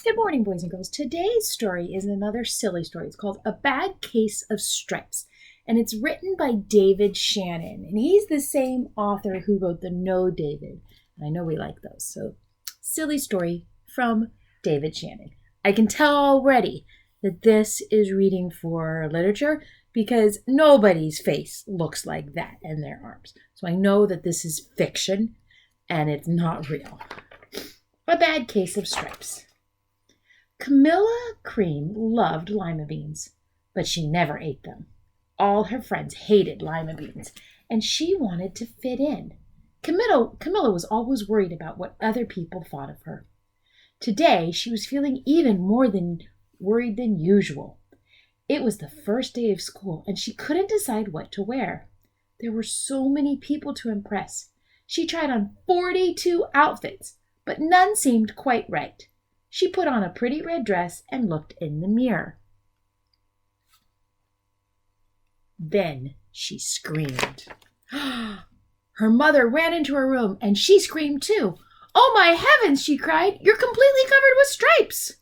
Good morning, boys and girls. Today's story is another silly story. It's called A Bad Case of Stripes, and it's written by David Shannon, and he's the same author who wrote the No David. And I know we like those. So, silly story from David Shannon. I can tell already that this is reading for literature because nobody's face looks like that in their arms. So I know that this is fiction and it's not real. A Bad Case of Stripes. Camilla Cream loved lima beans, but she never ate them. All her friends hated lima beans, and she wanted to fit in. Camilla was always worried about what other people thought of her. Today, she was feeling even more worried than usual. It was the first day of school, and she couldn't decide what to wear. There were so many people to impress. She tried on 42 outfits, but none seemed quite right. She put on a pretty red dress and looked in the mirror. Then she screamed. Her mother ran into her room, and she screamed too. "Oh, my heavens," she cried. "You're completely covered with stripes."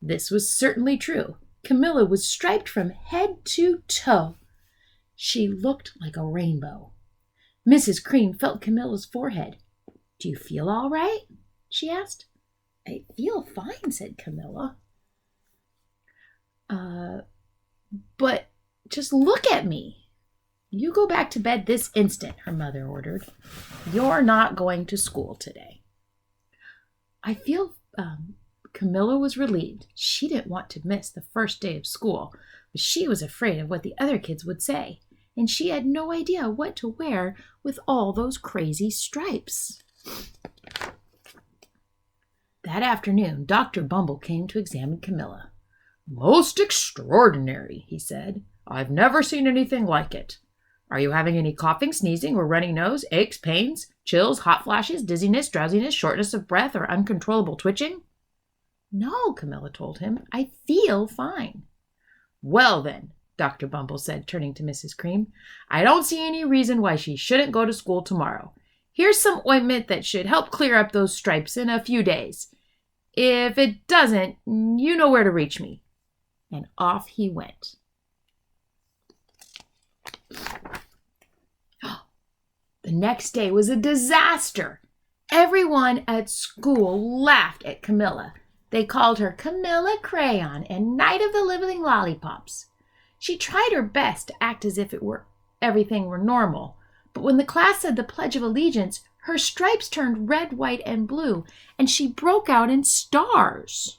This was certainly true. Camilla was striped from head to toe. She looked like a rainbow. Mrs. Cream felt Camilla's forehead. "Do you feel all right?" she asked. "I feel fine," said Camilla. But just look at me." "You go back to bed this instant," her mother ordered. "You're not going to school today." I feel Camilla was relieved. She didn't want to miss the first day of school, but she was afraid of what the other kids would say, and she had no idea what to wear with all those crazy stripes. That afternoon, Dr. Bumble came to examine Camilla. "Most extraordinary," he said. "I've never seen anything like it. Are you having any coughing, sneezing, or runny nose, aches, pains, chills, hot flashes, dizziness, drowsiness, shortness of breath, or uncontrollable twitching?" "No," Camilla told him. "I feel fine." "Well then," Dr. Bumble said, turning to Mrs. Cream, "I don't see any reason why she shouldn't go to school tomorrow. Here's some ointment that should help clear up those stripes in a few days. If it doesn't, you know where to reach me." And off he went. The next day was a disaster. Everyone at school laughed at Camilla. They called her Camilla Crayon and Night of the Living Lollipops. She tried her best to act as if everything were normal, but when the class said the Pledge of Allegiance, her stripes turned red, white, and blue, and she broke out in stars.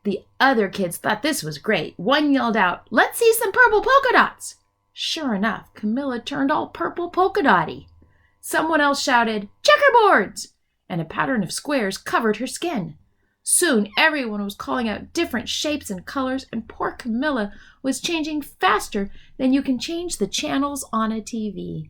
The other kids thought this was great. One yelled out, "Let's see some purple polka dots." Sure enough, Camilla turned all purple polka dotty. Someone else shouted, "Checkerboards!" and a pattern of squares covered her skin. Soon everyone was calling out different shapes and colors, and poor Camilla was changing faster than you can change the channels on a TV.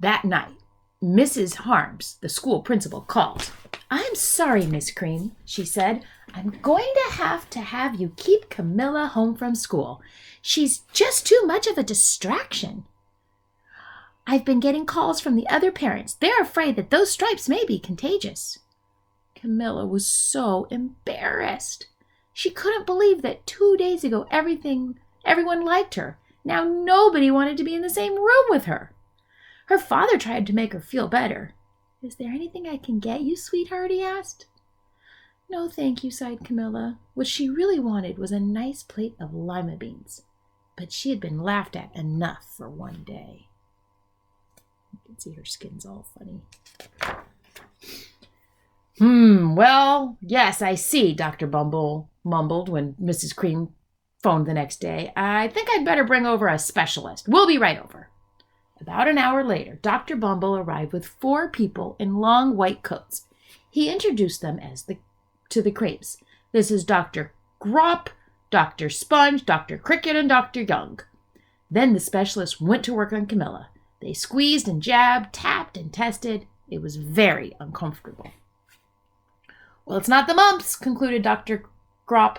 That night, Mrs. Harms, the school principal, called. "I'm sorry, Miss Cream," she said. "I'm going to have you keep Camilla home from school. She's just too much of a distraction." "I've been getting calls from the other parents. They're afraid that those stripes may be contagious." Camilla was so embarrassed. She couldn't believe that 2 days ago everyone liked her. Now nobody wanted to be in the same room with her. Her father tried to make her feel better. "Is there anything I can get you, sweetheart?" he asked. "No, thank you," sighed Camilla. What she really wanted was a nice plate of lima beans. But she had been laughed at enough for one day. You can see her skin's all funny. Well, yes, I see," Dr. Bumble mumbled when Mrs. Cream phoned the next day. "I think I'd better bring over a specialist. We'll be right over." About an hour later, Dr. Bumble arrived with 4 people in long white coats. He introduced them to the Creams. "This is Dr. Grop, Dr. Sponge, Dr. Cricket, and Dr. Young." Then the specialist went to work on Camilla. They squeezed and jabbed, tapped and tested. It was very uncomfortable. "Well, it's not the mumps," concluded Dr. Grop.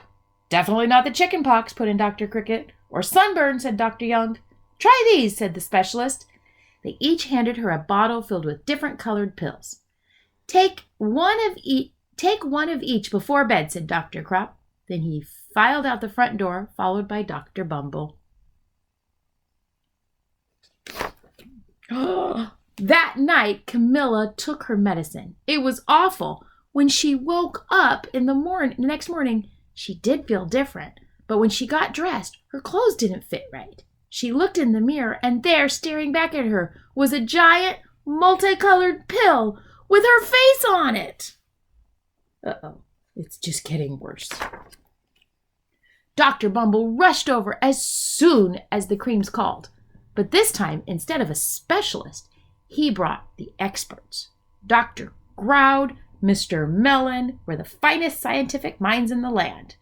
"Definitely not the chicken pox," put in Dr. Cricket. "Or sunburn," said Dr. Young. "Try these," said the specialist. They each handed her a bottle filled with different colored pills. Take one of each before bed, said Dr. Crop. Then he filed out the front door, followed by Dr. Bumble. That night, Camilla took her medicine. It was awful. When she woke up in the next morning, she did feel different. But when she got dressed, her clothes didn't fit right. She looked in the mirror, and there, staring back at her, was a giant, multicolored pill with her face on it. Uh-oh, it's just getting worse. Dr. Bumble rushed over as soon as the creams called. But this time, instead of a specialist, he brought the experts. Dr. Groud, Mr. Mellon were the finest scientific minds in the land.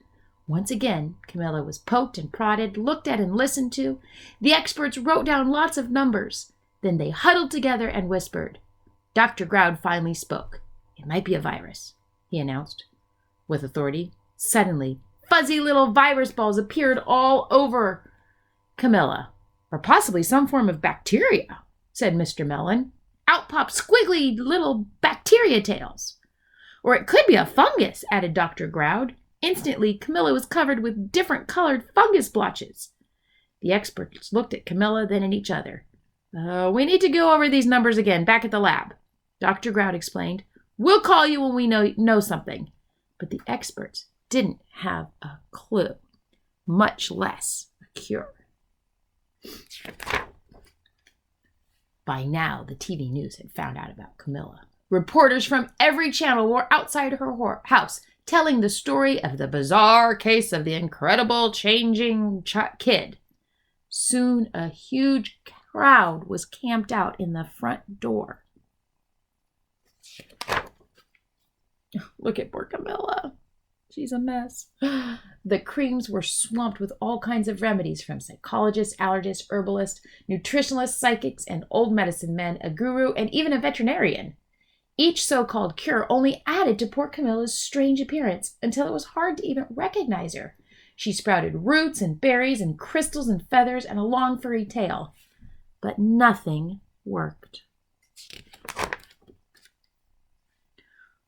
Once again, Camilla was poked and prodded, looked at and listened to. The experts wrote down lots of numbers. Then they huddled together and whispered. Dr. Groud finally spoke. It might be a virus, he announced with authority. Suddenly, fuzzy little virus balls appeared all over Camilla. Or possibly some form of bacteria, said Mr. Mellon. Out popped squiggly little bacteria tails. Or it could be a fungus, added Dr. Groud. Instantly, Camilla was covered with different colored fungus blotches. The experts looked at Camilla, then at each other. We need to go over these numbers again, back at the lab, Dr. Groud explained. We'll call you when we know something. But the experts didn't have a clue, much less a cure. By now, the TV news had found out about Camilla. Reporters from every channel were outside her house, telling the story of the bizarre case of the incredible changing kid. Soon, a huge crowd was camped out in the front door. Look at poor Camilla. She's a mess. The creams were swamped with all kinds of remedies from psychologists, allergists, herbalists, nutritionalists, psychics, and old medicine men, a guru, and even a veterinarian. Each so-called cure only added to poor Camilla's strange appearance until it was hard to even recognize her. She sprouted roots and berries and crystals and feathers and a long furry tail. But nothing worked.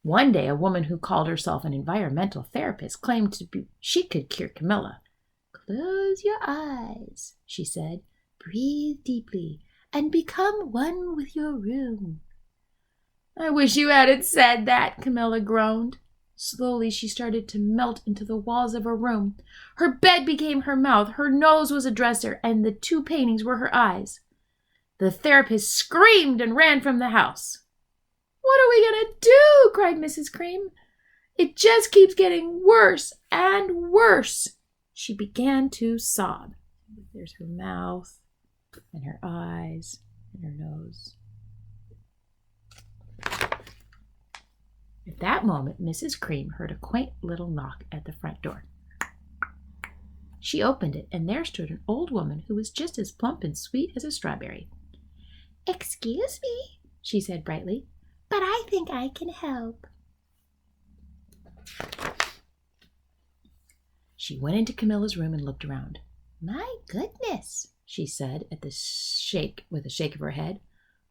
One day, a woman who called herself an environmental therapist claimed she could cure Camilla. Close your eyes, she said. Breathe deeply and become one with your room. I wish you hadn't said that, Camilla groaned. Slowly, she started to melt into the walls of her room. Her bed became her mouth, her nose was a dresser, and the two paintings were her eyes. The therapist screamed and ran from the house. What are we going to do? Cried Mrs. Cream. It just keeps getting worse and worse. She began to sob. There's her mouth and her eyes and her nose. At that moment, Mrs. Cream heard a quaint little knock at the front door. She opened it, and there stood an old woman who was just as plump and sweet as a strawberry. Excuse me, she said brightly, but I think I can help. She went into Camilla's room and looked around. My goodness, she said with a shake of her head.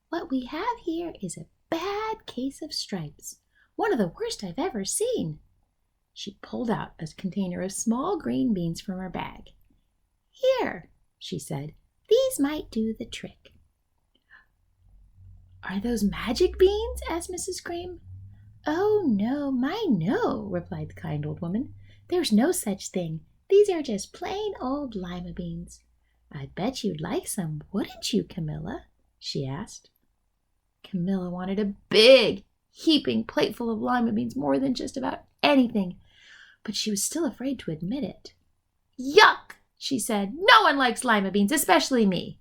What we have here is a bad case of stripes. One of the worst I've ever seen. She pulled out a container of small green beans from her bag. Here, she said, these might do the trick. Are those magic beans? Asked Mrs. Cream. Oh, no, no, replied the kind old woman. There's no such thing. These are just plain old lima beans. I bet you'd like some, wouldn't you, Camilla? She asked. Camilla wanted a big, heaping plateful of lima beans more than just about anything, but she was still afraid to admit it. Yuck, she said. No one likes lima beans, especially me.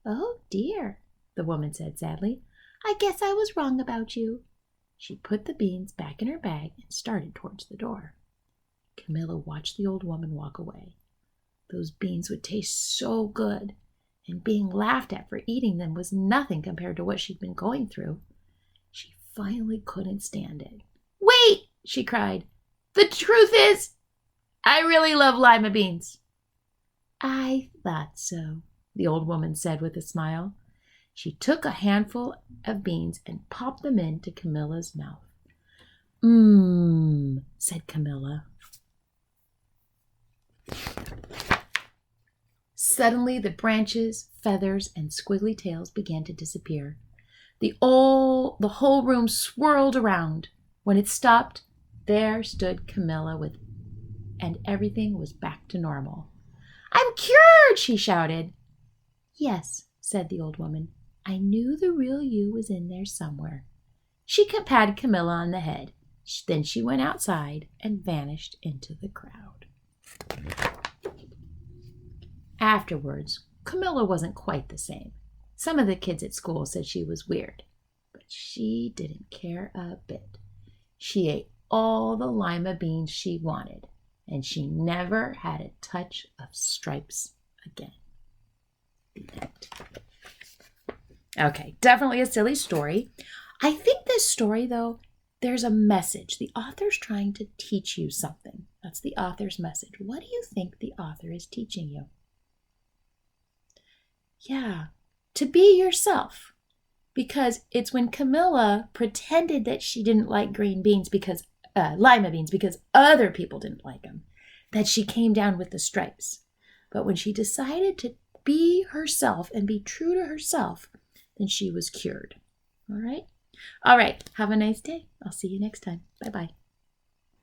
Oh, dear, the woman said sadly. I guess I was wrong about you. She put the beans back in her bag and started towards the door. Camilla watched the old woman walk away. Those beans would taste so good, and being laughed at for eating them was nothing compared to what she'd been going through. She finally couldn't stand it. Wait, she cried. The truth is, I really love lima beans. I thought so, the old woman said with a smile. She took a handful of beans and popped them into Camilla's mouth. Mmm, said Camilla. Suddenly, the branches, feathers, and squiggly tails began to disappear. The whole room swirled around. When it stopped, there stood Camilla and everything was back to normal. "I'm cured!" she shouted. "Yes," said the old woman. "I knew the real you was in there somewhere." She patted Camilla on the head. Then she went outside and vanished into the crowd. Afterwards, Camilla wasn't quite the same. Some of the kids at school said she was weird, but she didn't care a bit. She ate all the lima beans she wanted, and she never had a touch of stripes again. The end. Okay, definitely a silly story. I think this story, though, there's a message. The author's trying to teach you something. That's the author's message. What do you think the author is teaching you? Yeah, to be yourself. Because it's when Camilla pretended that she didn't like green beans lima beans because other people didn't like them, that she came down with the stripes. But when she decided to be herself and be true to herself, then she was cured. All right? All right. Have a nice day. I'll see you next time. Bye-bye.